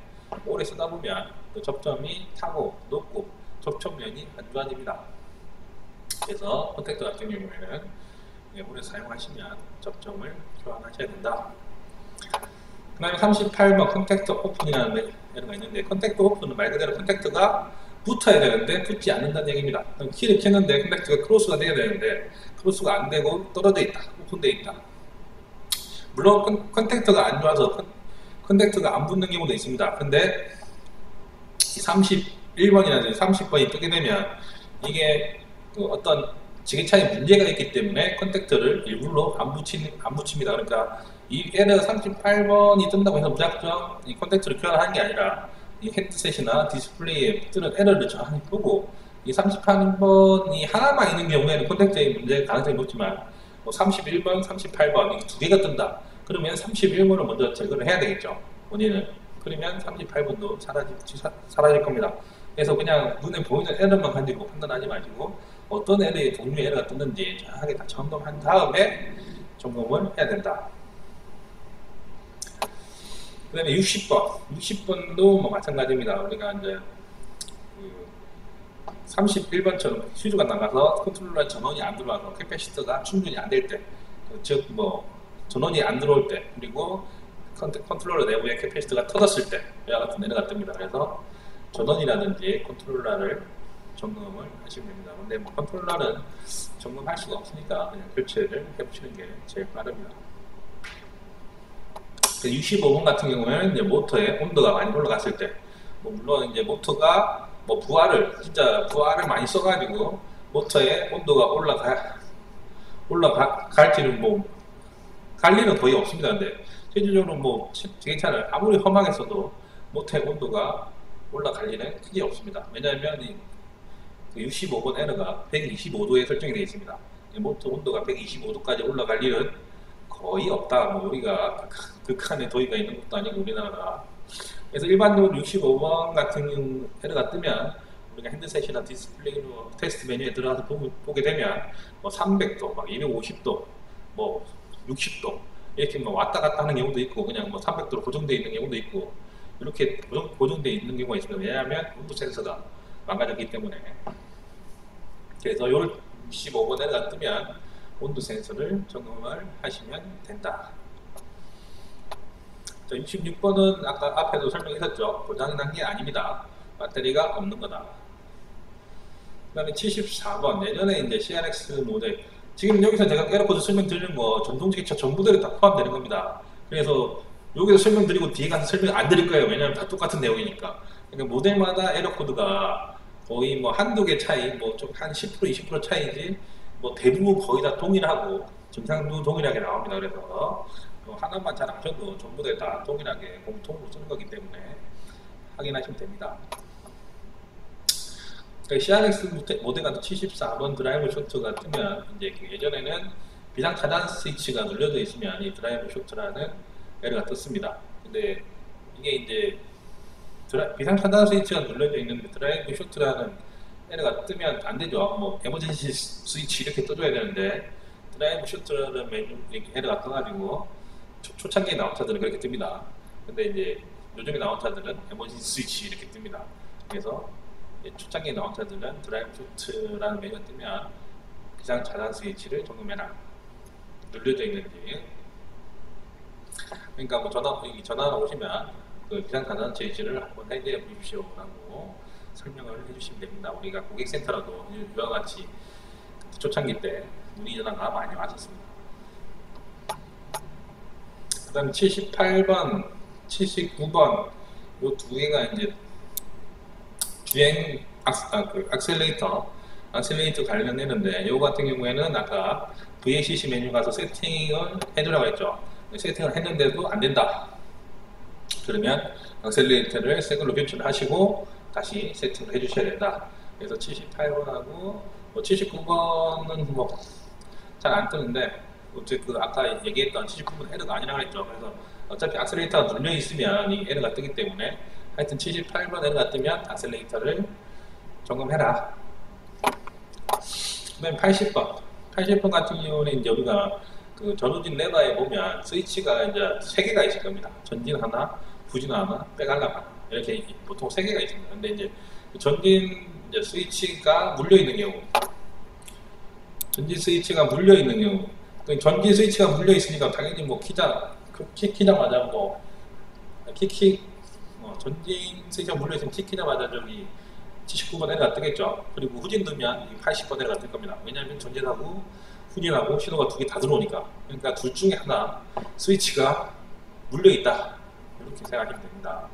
오래 쓰다 보면 그 접점이 타고 높고 접촉면이 안 좋아집니다. 그래서 컨택터 같은 경우에는 오래 사용하시면 접점을 교환하셔야 된다. 그 다음에 38번 컨택터 오픈이라는 에러가 있는데, 컨택터 오픈은 말 그대로 컨택터가 붙어야 되는데 붙지 않는다는 얘기입니다. 키를 켰는데 컨택터가 크로스가 돼야 되는데 크로스가 안 되고 떨어져 있다, 오픈되어 있다. 물론 컨택터가 안 좋아서 컨택터가 안 붙는 경우도 있습니다. 근데 31번이나 30번이 뜨게 되면 이게 어떤 지게차에 문제가 있기 때문에 컨택터를 일부러 안 붙입니다. 그러니까 이 에러 38번이 뜬다고 해서 무작정 이 컨택터를 교환하는 게 아니라 이 헤드셋이나 디스플레이에 뜨는 에러를 정확히 보고, 이 38번이 하나만 있는 경우에는 컨택터의 문제의 가능성이 높지만 31번, 38번 이 두 개가 뜬다 그러면 31번을 먼저 제거를 해야 되겠죠, 원인은. 그러면 38번도 사라질 겁니다. 그래서 그냥 눈에 보이는 에러만 가지고 판단하지 마시고 어떤 에러의 종류의 에러가 떴는지 정확하게 다 점검한 다음에 점검을 해야 된다. 그 다음에 60번도 뭐 마찬가지입니다. 우리가 이제 31번처럼 퓨즈가 나가서 컨트롤러 전원이 안 들어와서 캐패시터가 충분히 안 될 때, 즉 뭐 전원이 안 들어올 때, 그리고 컨트롤러 내부에 캐패시터가 터졌을 때 이와 같은 에러가 뜹니다. 그래서 전원이라든지 컨트롤러를 점검을 하시면 됩니다. 근데 뭐 컨트롤러는 점검할 수가 없으니까 그냥 교체를 해보시는 게 제일 빠릅니다. 65번 같은 경우에는 이제 모터의 온도가 많이 올라갔을 때, 뭐 물론 이제 모터가 뭐 부하를 많이 써가지고 모터의 온도가 올라갈지는 뭐 갈 일은 거의 없습니다. 근데 실질적으로 뭐 지게차를 아무리 험하게 써도 모터의 온도가 올라갈 일은 크게 없습니다. 왜냐하면 이 65번 에러가 125도에 설정이 되어 있습니다. 모터 온도가 125도까지 올라갈 일은 거의 없다. 뭐 우리가 극한의 도의가 있는 것도 아니고 우리나라가. 그래서 일반적으로 65번 같은 에러가 뜨면 우리가 핸드셋이나 디스플레이로 테스트 메뉴에 들어가서 보게 되면 뭐 300도, 막 250도, 뭐 60도 이렇게 뭐 왔다 갔다 하는 경우도 있고 그냥 뭐 300도로 고정되어 있는 경우도 있고 이렇게 고정되어 있는 경우가 있습니다. 왜냐하면 온도 센서가 망가졌기 때문에. 그래서 요 65번 에러가 뜨면 온도 센서를 점검을 하시면 된다. 66번은 아까 앞에도 설명했었죠. 고장이 난 게 아닙니다. 배터리가 없는 거다. 그 다음에 74번 예전에 이제 CRX 모델 지금 여기서 제가 에러코드 설명드리는 거 전동지기차 전부들이 다 포함되는 겁니다. 그래서 여기서 설명드리고 뒤에 가서 설명 안 드릴 거예요. 왜냐하면 다 똑같은 내용이니까. 그러니까 모델마다 에러코드가 거의 뭐 한두 개 차이, 뭐 좀 한 10% 20% 차이지 뭐 대부분 거의 다 동일하고 증상도 동일하게 나옵니다. 그래서 하나만 잘 아셔도 전부 다 동일하게 공통으로 쓰는 거기 때문에 확인하시면 됩니다. CRX 모델 같은 74번 드라이브 쇼트가 뜨면 이제 예전에는 비상 차단 스위치가 눌려져 있으면 이 드라이브 쇼트라는 에러가 떴습니다. 근데 이게 이제 비상 차단 스위치가 눌려져 있는 드라이브 쇼트라는 에러가 뜨면 안 되죠. 뭐 에머전시 스위치 이렇게 떠줘야 되는데 드라이브 쇼트라는 메뉴 에러가 떠가지고 초창기에 나온 차들은 그렇게 뜹니다. 근데 이제 요즘에 나온 차들은 에머전시 스위치 이렇게 뜹니다. 그래서 초창기에 나온 차들은 드라이브 쇼트라는 메뉴가 뜨면 비상 차단 스위치를 점검해라. 눌려져 있는지. 그러니까 뭐 전화 오시면 그 비상 차단 스위치를 한번 해제해 보십시오라고 설명을 해주시면 됩니다. 우리가 고객센터라도 이와 같이 초창기 때 문의 전화가 많이 왔었습니다. 그 다음에 78번, 79번 이 두 개가 이제 주행 악셀레이터 관련되는데 이거 같은 경우에는 아까 VACC 메뉴 가서 세팅을 해주라고 했죠. 세팅을 했는데도 안 된다. 그러면 악셀레이터를 새 걸로 변출을 하시고 다시 세팅을 해주셔야 된다. 그래서 78번하고 뭐 79번은 뭐 잘 안 뜨는데 그 아까 얘기했던 79번 에러가 아니라고 했죠. 그래서 어차피 악셀레이터가 눌려 있으면 이 에러가 뜨기 때문에 하여튼 78번 에러가 뜨면 악셀레이터를 점검해라. 그 다음에 80번 같은 경우는 이제 우리가 그 전후진 레버에 보면 스위치가 이제 3개가 있을 겁니다. 전진 하나, 후진 하나, 백알람 하나 이렇게 보통 3개가 있습니다. 근데 이제 전진 이제 스위치가 물려 있는 경우, 전진 스위치가 물려 있는 경우, 전진 스위치가 물려 있으니까 당연히 뭐 키자마자 뭐 전진 스위치가 물려 있으면 키자마자 저기 79번 에러가 뜨겠죠. 그리고 후진 넣으면 80번 에러가 뜰 겁니다. 왜냐하면 전진하고 후진하고 신호가 두 개 다 들어오니까. 그러니까 둘 중에 하나 스위치가 물려 있다. 이렇게 생각하시면 됩니다.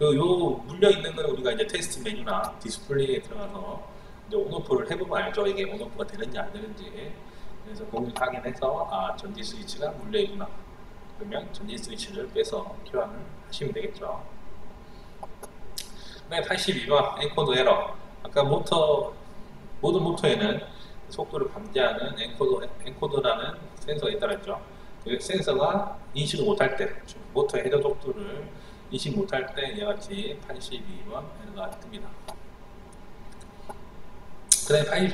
요 물려 있는 건 우리가 이제 테스트 메뉴나 디스플레이에 들어가서 이제 온오프를 해보면 알죠. 이게 온오프가 되는지 안 되는지. 그래서 공유 확인해서 전지 스위치가 물려 있구나. 그러면 전지 스위치를 빼서 교환을 하시면 되겠죠. 네, 82번 엔코더 에러. 아까 모든 모터에는 속도를 감지하는 엔코더라는 센서가 있다고 했죠. 그 센서가 인식을 못할 때, 모터의 해저 속도를 인식 못할 때 이와 같이 82번 에러가 뜹니다. 그 다음에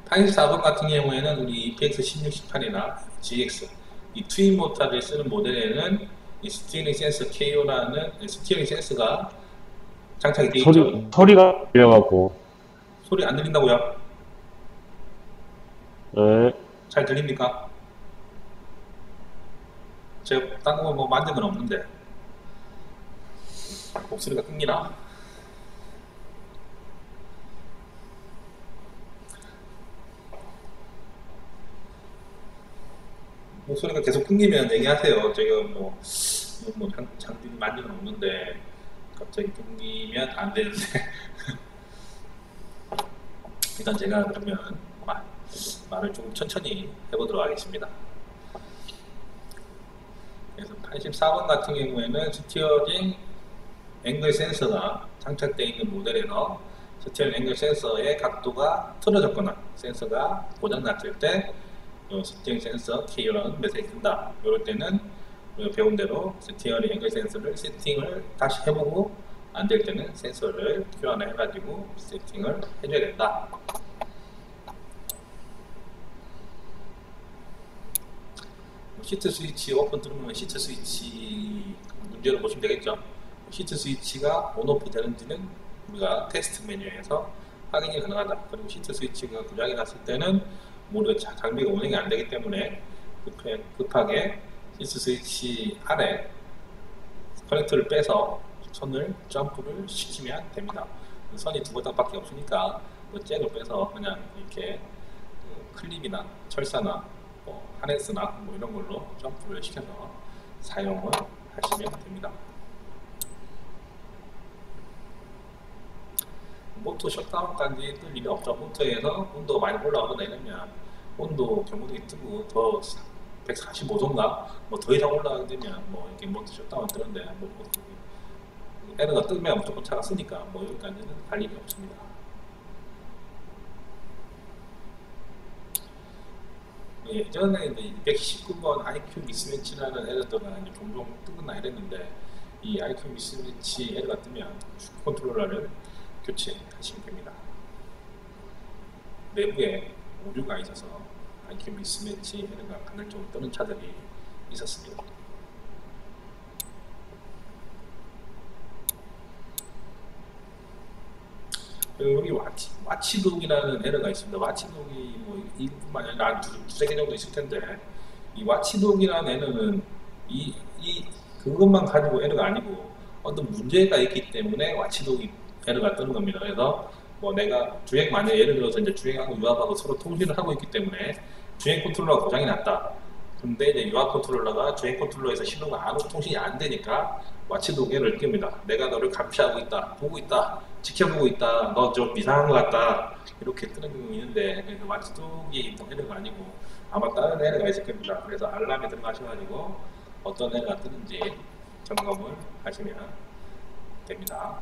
84번 같은 경우에는 우리 EPX 16, 18이나 GX 이 트윈 모터를 쓰는 모델에는 이 스티어링 센서 KO라는 스티어링 센서가 장착이 되어 있죠. 소리가 들려갖고. 소리 안 들린다고요? 네. 잘 들립니까? 제가 딴 거 뭐 만든 건 없는데 목소리가 끊기나? 목소리가 계속 끊기면 얘기하세요. 제가 뭐 장비 만든 건 없는데 갑자기 끊기면 안 되는데 일단 제가 그러면 말을 조금 천천히 해보도록 하겠습니다. 그래서 84번 같은 경우에는 스티어링 앵글 센서가 장착되어 있는 모델에서 스티어링 앵글 센서의 각도가 틀어졌거나 센서가 고장났을 때 세팅 센서 K라는 메시지 뜬다. 이럴 때는 우리가 배운 대로 스티어링 앵글 센서를 세팅을 다시 해보고 안 될 때는 센서를 교환해가지고 세팅을 해줘야 된다. 시트 스위치 오픈 누르면 시트 스위치 문제를 보시면 되겠죠. 시트 스위치가 온오프 되는지는 우리가 테스트 메뉴에서 확인이 가능하다. 그리고 시트 스위치가 고장이 났을 때는 모두 장비가 운행이 안 되기 때문에 급하게 시트 스위치 아래 커넥터를 빼서 선을 점프를 시키면 됩니다. 선이 두 바닥밖에 없으니까 그 잭을 빼서 그냥 이렇게 클립이나 철사나 하네스나 뭐 이런 걸로 점프를 시켜서 사용을 하시면 됩니다. 모터 셧다운까지 뜰 일이 없죠. 모터에서 온도가 많이 올라오거나 이러면 온도 경고등이 뜨고 더 145도인가 뭐 더 이상 올라가게 되면 뭐 이렇게 모터 셧다운 뜨는데 뭐 에러가 뜨면 무조건 차가 쓰니까 뭐 여기까지는 갈 일이 없습니다. 예전에 이제 219번 IQ 미스매치라는 에러가 이제 종종 뜨거나 이랬는데 이 IQ 미스매치 에러가 뜨면 컨트롤러를 교체하시면 됩니다. 내부에 오류가 있어서 IQ 미스매치 에러가 간헐적으로 뜨는 차들이 있었습니다. 여기 와치독이라는 에러가 있습니다. 와치독이 뭐 이뿐만 아니라 두세 개 정도 있을 텐데 이 와치독이라는 에러는 그것만 가지고 에러가 아니고 어떤 문제가 있기 때문에 와치독이 에러가 뜨는 겁니다. 그래서 뭐 내가 주행 만약에 예를 들어서 이제 주행하고 유압하고 서로 통신을 하고 있기 때문에 주행 컨트롤러가 고장이 났다. 근데 이제 유압 컨트롤러가 주행 컨트롤러에서 신호가 통신이 안 되니까 와치독 에러를 띱니다. 내가 너를 감시하고 있다, 보고 있다, 지켜보고 있다, 너 좀 이상한 것 같다 이렇게 뜨는 경우 있는데 그래서 와치독이 에러가 아니고 아마 다른 에러가 있을 겁니다. 그래서 알람에 들어가셔가지고 어떤 에러가 뜨는지 점검을 하시면 됩니다.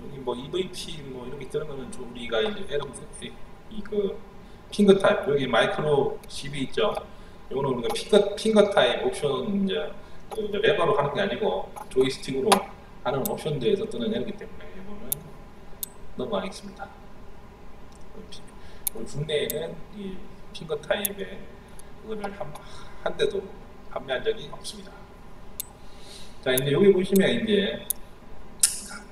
여기 뭐 EVP 뭐 이렇게 뜨는 거는 우리가 이제 에러 그 핑거 타입 여기 마이크로 10이 있죠. 이거는 우리가 핑거 타입 옵션 이제 레버로 하는 게 아니고 조이스틱으로 하는 옵션들에서 뜨는 에러기 때문에 이거는 넘어가겠습니다. 우리 국내에는 이 핑거 타입의 그거를 한 대도 판매한 적이 없습니다. 자 이제 여기 보시면 이제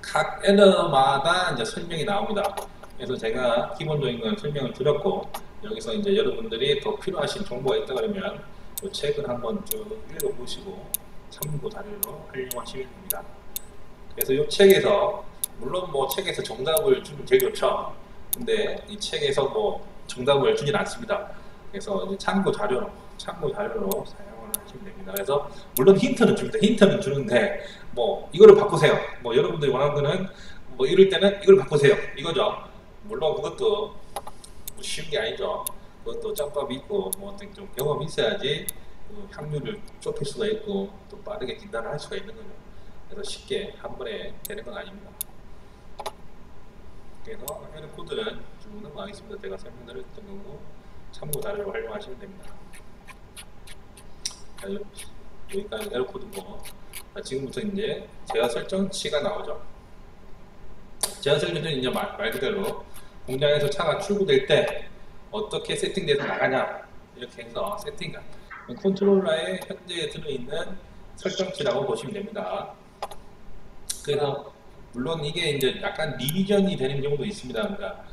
각 에러마다 이제 설명이 나옵니다. 그래서 제가 기본적인 건 설명을 드렸고 여기서 이제 여러분들이 더 필요하신 정보가 있다 그러면 이 책을 한번 쭉 읽어보시고 참고 자료로 활용하시면 됩니다. 그래서 이 책에서 물론 뭐 책에서 정답을 주면 제일 좋죠. 근데 이 책에서 뭐 정답을 주진 않습니다. 그래서 이제 참고 자료로 사용을 하시면 됩니다. 그래서 물론 힌트는 줍니다. 힌트는 주는데 뭐 이거를 바꾸세요. 뭐 여러분들이 원하는 거는 뭐 이럴 때는 이걸 바꾸세요. 이거죠. 물론 그것도 뭐 쉬운 게 아니죠. 그것도 짬밥이 있고 뭐 어떤 좀 경험이 있어야지 그 확률을 좁힐 수가 있고 또 빠르게 진단을 할 수가 있는 거죠. 그래서 쉽게 한 번에 되는 건 아닙니다. 그래서 에러 코드는 쭉 넘어가겠습니다. 제가 설명드렸던 거고 참고 자료를 활용하시면 됩니다. 자, 여기까지 에러 코드고 지금부터 이제 제어 설정치가 나오죠. 제어 설정은 이제 말 그대로 공장에서 차가 출고될 때 어떻게 세팅돼서 나가냐 이렇게 해서 세팅한 컨트롤러에 현재 들어있는 설정치라고 보시면 됩니다. 그래서 물론 이게 이제 약간 리비전이 되는 경우도 있습니다. 그러니까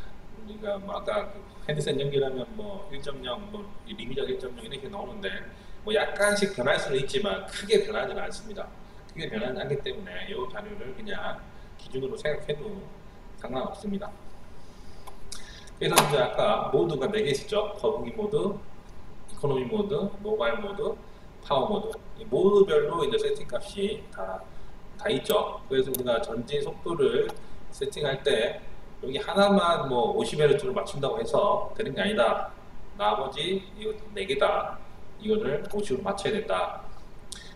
우리가 뭐 아까 그 헤드셋 연결하면 뭐 1.0, 뭐 리비전 1.0 이렇게 나오는데 뭐 약간씩 변할 수는 있지만 크게 변하지는 않습니다. 크게 변하지 않기 때문에 이 자료를 그냥 기준으로 생각해도 상관없습니다. 그래서 이제 아까 모드가 4개 있었죠. 거북이 모드, 이코노미 모드, 모바일 모드, 파워 모드. 이 모드별로 이제 세팅 값이 다 있죠. 그래서 우리가 전진 속도를 세팅할 때 여기 하나만 뭐 50Hz로 맞춘다고 해서 되는 게 아니다. 나머지 이거 4개다. 이거를 50으로 맞춰야 된다.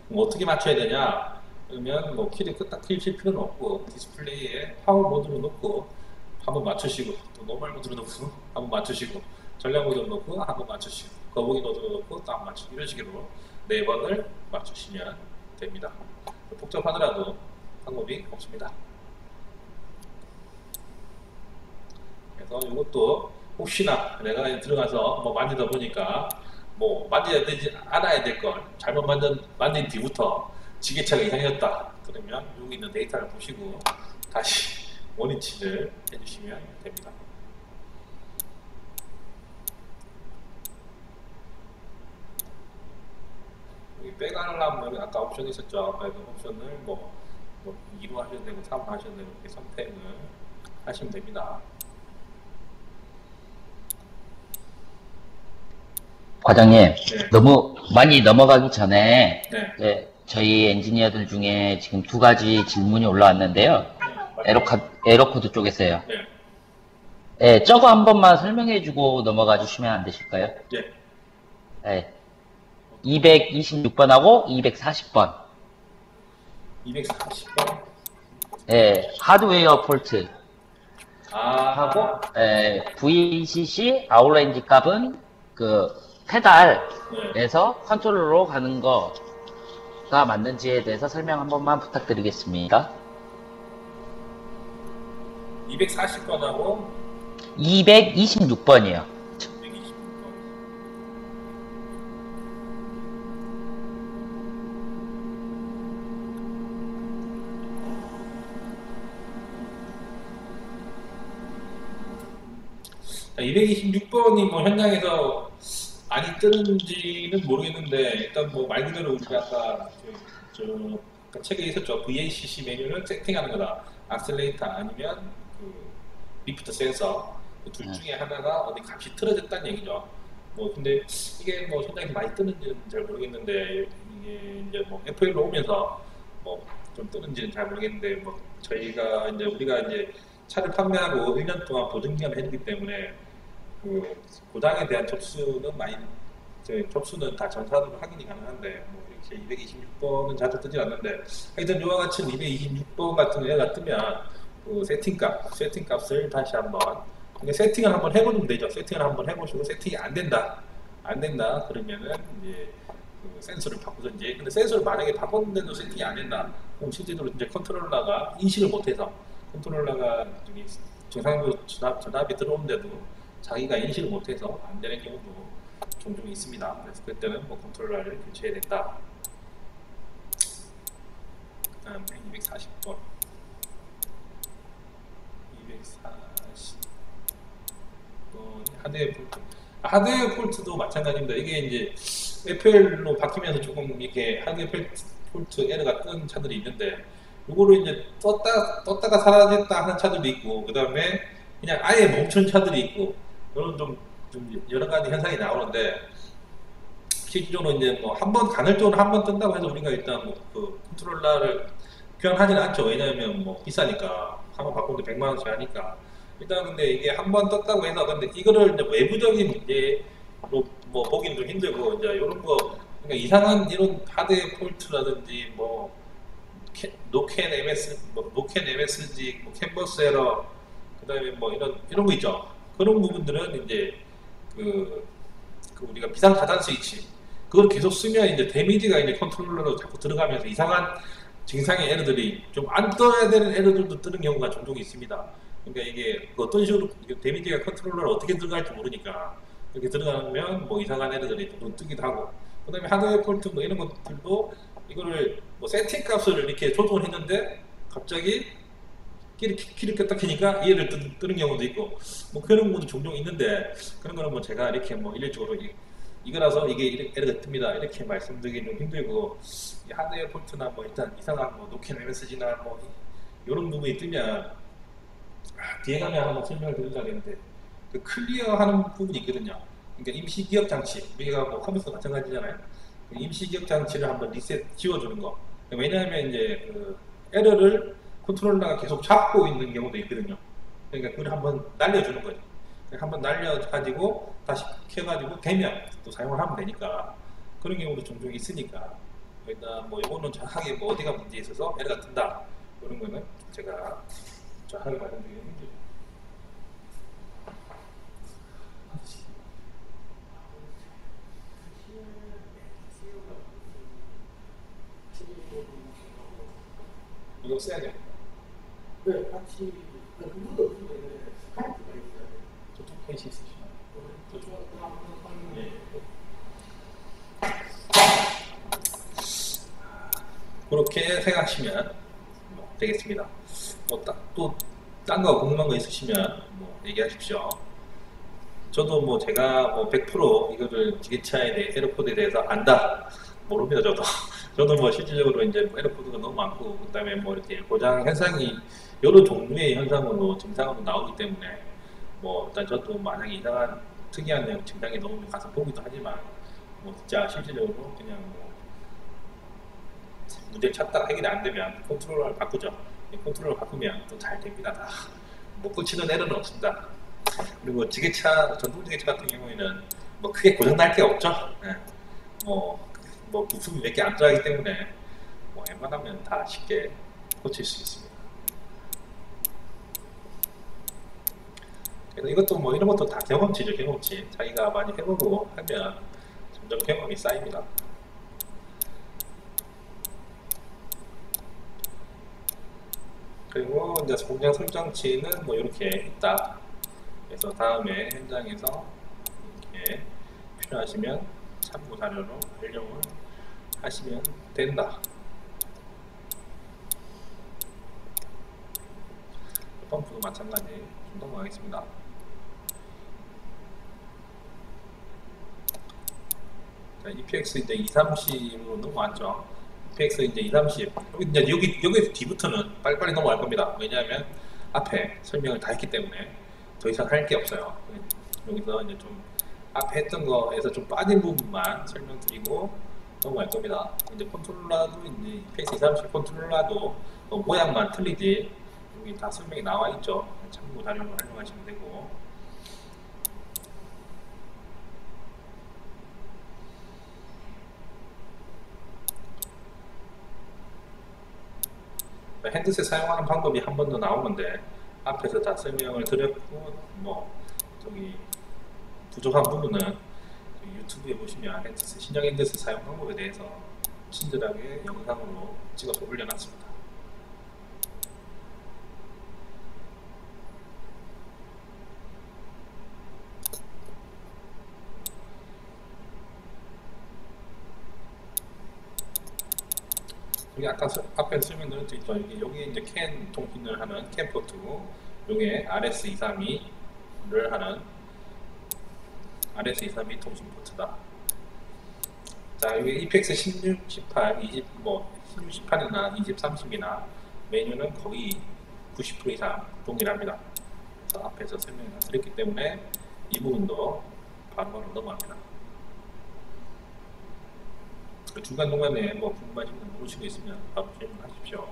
그럼 어떻게 맞춰야 되냐? 그러면 뭐 키를 딱 킬 필요는 없고 디스플레이에 파워 모드로 놓고 한번 맞추시고 또 노멀 모드로 놓고 한번 맞추시고 전략 모드로 놓고 한번 맞추시고 거북이 모드로 놓고 딱 맞추고 이런 식으로 4번을 맞추시면 됩니다. 복잡하더라도 방법이 없습니다. 그래서 이것도 혹시나 내가 들어가서 뭐 만지다 보니까 뭐 만져야 되지 않아야 될 걸 잘못 만진 뒤부터 지게차가 이상해졌다. 그러면 여기 있는 데이터를 보시고 다시 원위치를 해주시면 됩니다. 여기 빼가려면 아까 옵션이 있었죠. 그래서 옵션을 뭐 2로 하셔도 되고 3로 하셔도 되고 이렇게 선택을 하시면 됩니다. 과장님, 네. 너무 많이 넘어가기 전에 네. 네, 저희 엔지니어들 중에 지금 2가지 질문이 올라왔는데요. 에러코드 쪽에서요. 네. 네, 저거 한 번만 설명해주고 넘어가 주시면 안 되실까요? 네. 네. 226번하고 240번. 240번. 네, 하드웨어 폴트 하고 아, VCC 아웃레인지 값은 그 페달에서 컨트롤러로 가는 거가 맞는지에 대해서 설명 한 번만 부탁드리겠습니다. 240번하고 226번이요. 226번. 자, 226번이 뭐 현장에서 많이 뜨는지는 모르겠는데 일단 뭐 말 그대로 우리가 아까 아까 책에 있었죠. VACC 메뉴를 세팅하는 거다. 악셀레이터 아니면 그 리프트 센서 그 둘 중에 하나가 어디 값이 틀어졌다는 얘기죠. 뭐 근데 이게 뭐 현장에서 많이 뜨는지는 잘 모르겠는데 이게 이제 뭐 FA로 오면서 뭐 좀 뜨는지는 잘 모르겠는데 뭐 저희가 이제 우리가 이제 차를 판매하고 1년 동안 보증 기간을 해주기 때문에 그 고장에 대한 접수는 많이 접수는 다 전산으로 확인이 가능한데 뭐 이렇게 226번은 자주 뜨지 않는데 하여튼 이와 같이 226번 같은 애가 뜨면 그 세팅값을 다시 한번 세팅을 한번 해보면 되죠. 세팅을 한번 해보시고 세팅이 안 된다 그러면은 이제 그 센서를 바꾸든지. 근데 센서를 만약에 바꿨는데도 세팅이 안 된다 그럼 실제로 이제 컨트롤러가 인식을 못해서 컨트롤러가 저기 정상적으로 전압이 들어오는데도 자기가 인식을 못해서 안 되는 경우도 종종 있습니다. 그래서 그때는 뭐 컨트롤러를 교체해야 된다. 그 다음에 240번 240번 하드웨어 폴트도 마찬가지입니다. 이게 이제 FL로 바뀌면서 조금 이렇게 하드웨어 폴트 에러가 뜬 차들이 있는데 요거를 이제 떴다가 사라졌다 하는 차들도 있고 그 다음에 그냥 아예 멈춘 차들이 있고 이런 좀 여러 가지 현상이 나오는데 실질적으로 이제 뭐 한 번 간헐적으로 한 번 뜬다고 해서 우리가 일단 뭐 그 컨트롤러를 교환하지는 않죠. 왜냐하면 뭐 비싸니까 한 번 바꾸는데 100만 원씩 하니까 일단 근데 이게 한 번 떴다고 해서 근데 이거를 이제 외부적인 문제로 뭐 보기는 좀 힘들고 이제 이런 거 그러니까 이상한 이런 하드웨어 폴트라든지 뭐 노캔 MSG, 뭐 캔버스 에러, 그다음에 뭐 이런 거 있죠. 그런 부분들은 이제 그 우리가 비상 차단 스위치 그걸 계속 쓰면 이제 데미지가 이제 컨트롤러로 자꾸 들어가면서 이상한 증상의 에러들이 좀 안 떠야 되는 에러들도 뜨는 경우가 종종 있습니다. 그러니까 이게 어떤 식으로 데미지가 컨트롤러로 어떻게 들어갈지 모르니까 이렇게 들어가면 뭐 이상한 에러들이 좀 뜨기도 하고 그다음에 하드웨어 폴트 뭐 이런 것들도 이거를 뭐 세팅 값을 이렇게 조정을 했는데 갑자기 키를 켰다 키니까 얘를 뜨는 경우도 있고 뭐 그런 경우도 종종 있는데 그런 거는 뭐 제가 이렇게 뭐 일률적으로 이거라서 이게 에러가 뜹니다 이렇게 말씀드리기 좀 힘들고 하드웨어 폴트나 뭐 일단 이상한 뭐 노캔 MSG나 뭐 이런 부분이 뜨면 뒤에 가면 한번 설명을 드리려고 했는데 그 클리어 하는 부분이 있거든요. 그러니까 임시 기억 장치 우리가 뭐 컴퓨터 마찬가지잖아요. 임시 기억 장치를 한번 리셋 지워주는 거. 왜냐하면 이제 그 에러를 컨트롤러가 계속 잡고 있는 경우도 있거든요. 그러니까 그걸 한번 날려주는 거죠. 한번 날려가지고 다시 켜가지고 되면 또 사용을 하면 되니까 그런 경우도 종종 있으니까 일단 뭐 이거는 정확하게 뭐 어디가 문제 있어서 에러가 뜬다 이런 거는 제가 정확하게 말씀드리기 힘들죠. 이거 써야 돼. 네, 같이 그것도 없는데 스카이프가 있어요. 저쪽 페이지 있으시나요? 저쪽. 예. 그렇게 생각하시면 되겠습니다. 딴 거 궁금한 거 있으시면 뭐 얘기하십시오. 저도 뭐 제가 뭐 100% 이거를 지게차에 대해 에러 코드에 대해서 안다 모릅니다. 저도 저도 뭐 실질적으로 이제 뭐 에러 코드가 너무 많고 그다음에 뭐 이렇게 고장 현상이 여러 종류의 현상으로 증상으로 나오기 때문에 뭐 일단 저도 만약에 이상한 특이한 증상이 나오면 가서 보기도 하지만 뭐 진짜 실질적으로 그냥 뭐 문제를 찾다가 해결이 안 되면 컨트롤러를 바꾸죠. 컨트롤러 바꾸면 또 잘 됩니다. 다. 뭐 꽂히는 에러는 없습니다. 그리고 지게차, 전동 지게차 같은 경우에는 뭐 크게 고장날 게 없죠. 네. 뭐 부품이 몇 개 안 들어가기 때문에 뭐 웬만하면 다 쉽게 고칠 수 있습니다. 그래서 이것도 뭐 이런 것도 다 경험치죠. 경험치. 자기가 많이 해보고 하면 점점 경험이 쌓입니다. 그리고 이제 공장 설정치는 뭐 이렇게 있다. 그래서 다음에 현장에서 이렇게 필요하시면 참고 자료로 활용을 하시면 된다. 펌프도 마찬가지. 좀 넘어가겠습니다. 자, EPX 이제 230으로 넘어왔죠. EPX 이제 230. 여기서 뒤부터는 빨리빨리 넘어갈 겁니다. 왜냐하면 앞에 설명을 다 했기 때문에 더 이상 할 게 없어요. 여기서 이제 좀 앞에 했던 거에서 좀 빠진 부분만 설명드리고 넘어갈 겁니다. 이제 컨트롤러도 이제 EPX 230 컨트롤러도 모양만 틀리지 여기 다 설명이 나와 있죠. 참고 자료로 활용하시면 되고. 핸드셋 사용하는 방법이 한 번 더 나오는데 앞에서 다 설명을 드렸고 뭐 저기 부족한 부분은 유튜브에 보시면 핸드셋, 신형 핸드셋 사용 방법에 대해서 친절하게 영상으로 찍어서 올려놨습니다. 여기 아까 앞에 설명드렸죠. 여기 이제 캔 통신을 하는 캔 포트고, 여기에 RS232를 하는 RS232 통신 포트다. 자, 여기 EPX 16, 18, 20, 뭐 16, 18이나 20, 30이나 메뉴는 거의 90% 이상 동일합니다. 그래서 앞에서 설명을 드렸기 때문에 이 부분도 바로 넘어갑니다. 중간중간에 뭐 궁금하신 분 모르시고 있으면 바로 질문하십시오.